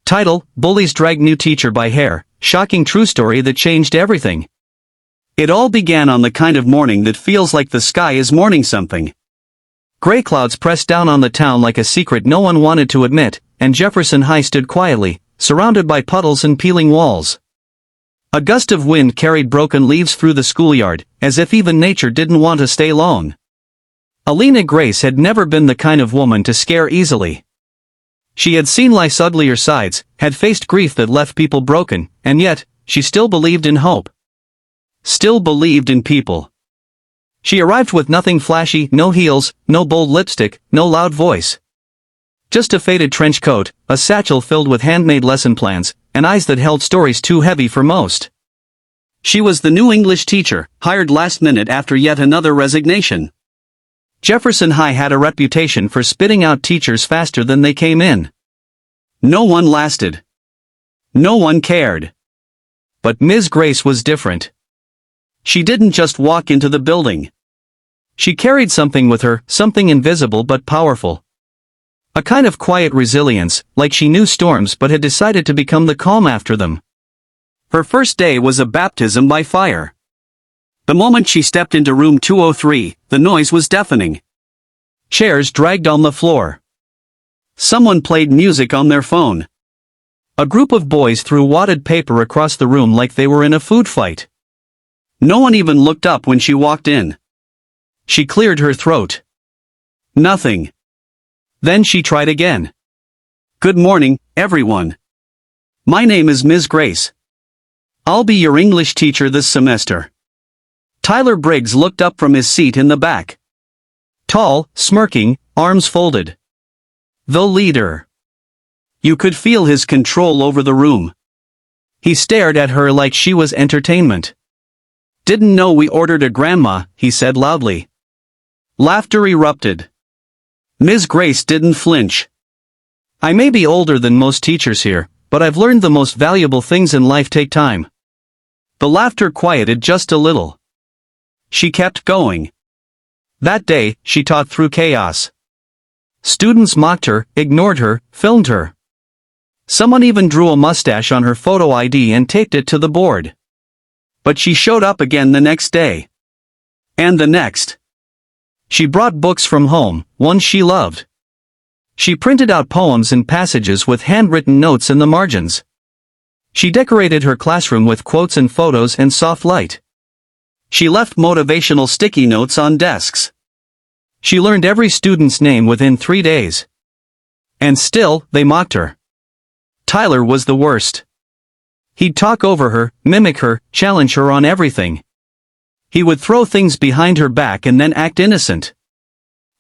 Title: Bullies drag new teacher by hair, shocking true story that changed everything. It all began on the kind of morning that feels like the sky is mourning something. Gray clouds pressed down on the town like a secret no one wanted to admit, and Jefferson High stood quietly, surrounded by puddles and peeling walls. A gust of wind carried broken leaves through the schoolyard, as if even nature didn't want to stay long. Alina Grace had never been the kind of woman to scare easily. She had seen life's uglier sides, had faced grief that left people broken, and yet, she still believed in hope. Still believed in people. She arrived with nothing flashy, no heels, no bold lipstick, no loud voice. Just a faded trench coat, a satchel filled with handmade lesson plans, and eyes that held stories too heavy for most. She was the new English teacher, hired last minute after yet another resignation. Jefferson High had a reputation for spitting out teachers faster than they came in. No one lasted. No one cared. But Ms. Grace was different. She didn't just walk into the building. She carried something with her, something invisible but powerful. A kind of quiet resilience, like she knew storms but had decided to become the calm after them. Her first day was a baptism by fire. The moment she stepped into room 203, the noise was deafening. Chairs dragged on the floor. Someone played music on their phone. A group of boys threw wadded paper across the room like they were in a food fight. No one even looked up when she walked in. She cleared her throat. Nothing. Then she tried again. Good morning, everyone. My name is Ms. Grace. I'll be your English teacher this semester. Tyler Briggs looked up from his seat in the back. Tall, smirking, arms folded. The leader. You could feel his control over the room. He stared at her like she was entertainment. Didn't know we ordered a grandma, he said loudly. Laughter erupted. Ms. Grace didn't flinch. I may be older than most teachers here, but I've learned the most valuable things in life take time. The laughter quieted just a little. She kept going. That day, she taught through chaos. Students mocked her, ignored her, filmed her. Someone even drew a mustache on her photo ID and taped it to the board. But she showed up again the next day. And the next. She brought books from home, ones she loved. She printed out poems and passages with handwritten notes in the margins. She decorated her classroom with quotes and photos and soft light. She left motivational sticky notes on desks. She learned every student's name within 3 days. And still, they mocked her. Tyler was the worst. He'd talk over her, mimic her, challenge her on everything. He would throw things behind her back and then act innocent.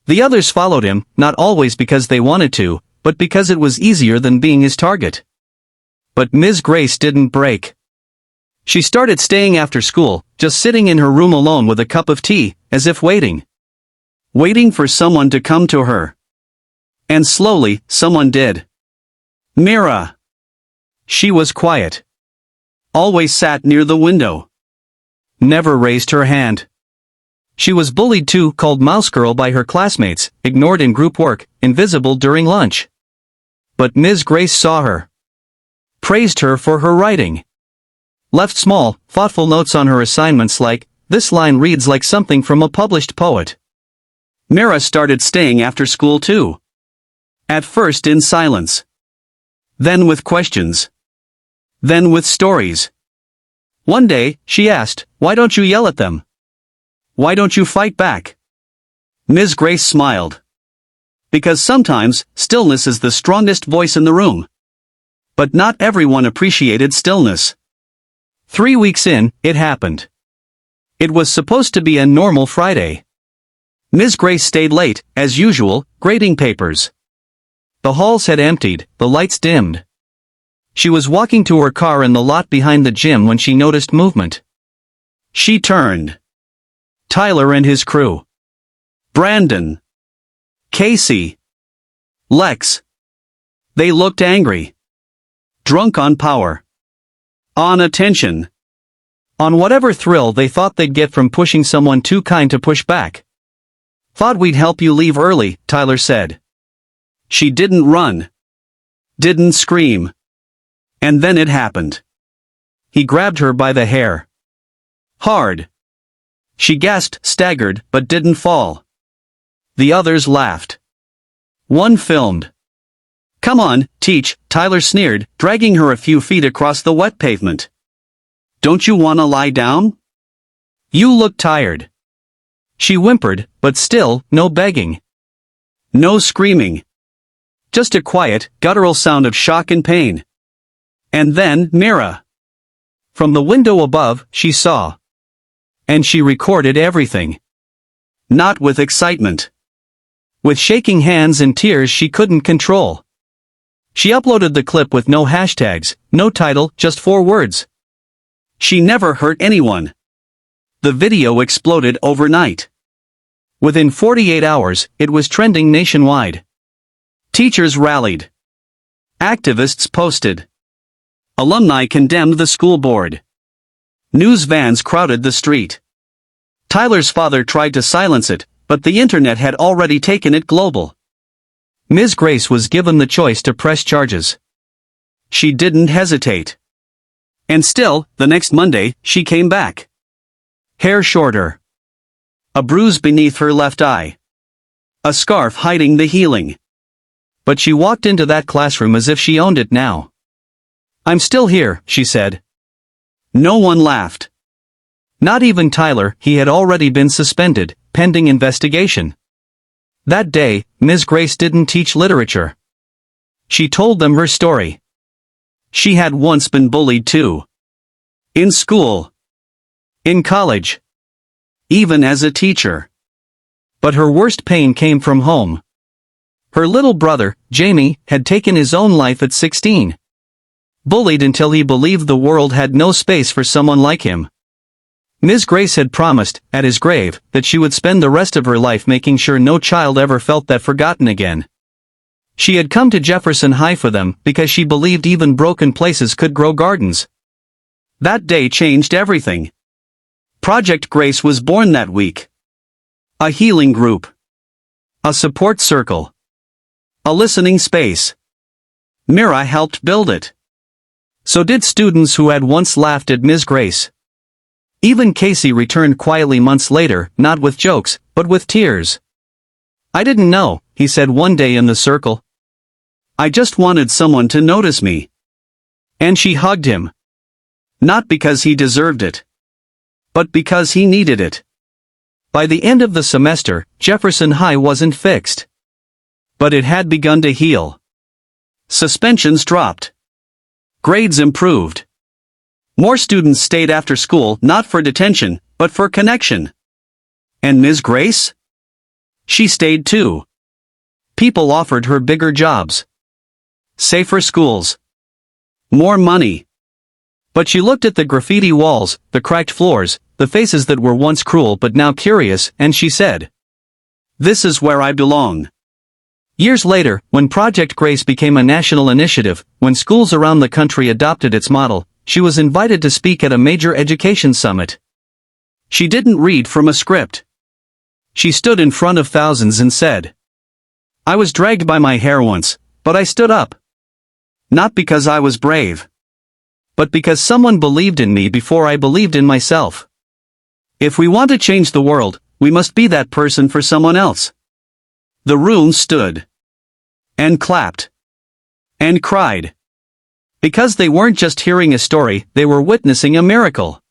The others followed him, not always because they wanted to, but because it was easier than being his target. But Ms. Grace didn't break. She started staying after school, just sitting in her room alone with a cup of tea, as if waiting. Waiting for someone to come to her. And slowly, someone did. Mira. She was quiet. Always sat near the window. Never raised her hand. She was bullied too, called Mouse Girl by her classmates, ignored in group work, invisible during lunch. But Ms. Grace saw her. Praised her for her writing. Left small, thoughtful notes on her assignments like, this line reads like something from a published poet. Mira started staying after school too. At first in silence. Then with questions. Then with stories. One day, she asked, why don't you yell at them? Why don't you fight back? Ms. Grace smiled. Because sometimes, stillness is the strongest voice in the room. But not everyone appreciated stillness. 3 weeks in, it happened. It was supposed to be a normal Friday. Ms. Grace stayed late, as usual, grading papers. The halls had emptied, the lights dimmed. She was walking to her car in the lot behind the gym when she noticed movement. She turned. Tyler and his crew. Brandon. Casey. Lex. They looked angry. Drunk on power. On attention. On whatever thrill they thought they'd get from pushing someone too kind to push back. Thought we'd help you leave early, Tyler said. She didn't run. Didn't scream. And then it happened. He grabbed her by the hair. Hard. She gasped, staggered, but didn't fall. The others laughed. One filmed. "Come on, teach," Tyler sneered, dragging her a few feet across the wet pavement. "Don't you wanna lie down? You look tired." She whimpered, but still, no begging. No screaming. Just a quiet, guttural sound of shock and pain. And then, Mira. From the window above, she saw. And she recorded everything. Not with excitement. With shaking hands and tears she couldn't control. She uploaded the clip with no hashtags, no title, just 4 words. She never hurt anyone. The video exploded overnight. Within 48 hours, it was trending nationwide. Teachers rallied. Activists posted. Alumni condemned the school board. News vans crowded the street. Tyler's father tried to silence it, but the internet had already taken it global. Ms. Grace was given the choice to press charges. She didn't hesitate. And still, the next Monday, she came back. Hair shorter. A bruise beneath her left eye. A scarf hiding the healing. But she walked into that classroom as if she owned it now. "I'm still here," she said. No one laughed. Not even Tyler. He had already been suspended, pending investigation. That day, Ms. Grace didn't teach literature. She told them her story. She had once been bullied too. In school. In college. Even as a teacher. But her worst pain came from home. Her little brother, Jamie, had taken his own life at 16. Bullied until he believed the world had no space for someone like him. Ms. Grace had promised, at his grave, that she would spend the rest of her life making sure no child ever felt that forgotten again. She had come to Jefferson High for them because she believed even broken places could grow gardens. That day changed everything. Project Grace was born that week. A healing group. A support circle. A listening space. Mira helped build it. So did students who had once laughed at Ms. Grace. Even Casey returned quietly months later, not with jokes, but with tears. "I didn't know," he said one day in the circle. "I just wanted someone to notice me." And she hugged him. Not because he deserved it. But because he needed it. By the end of the semester, Jefferson High wasn't fixed. But it had begun to heal. Suspensions dropped. Grades improved. More students stayed after school, not for detention, but for connection. And Ms. Grace? She stayed too. People offered her bigger jobs. Safer schools. More money. But she looked at the graffiti walls, the cracked floors, the faces that were once cruel but now curious, and she said, "This is where I belong." Years later, when Project Grace became a national initiative, when schools around the country adopted its model, she was invited to speak at a major education summit. She didn't read from a script. She stood in front of thousands and said, "I was dragged by my hair once, but I stood up. Not because I was brave. But because someone believed in me before I believed in myself. If we want to change the world, we must be that person for someone else." The room stood. And clapped. And cried. Because they weren't just hearing a story, they were witnessing a miracle.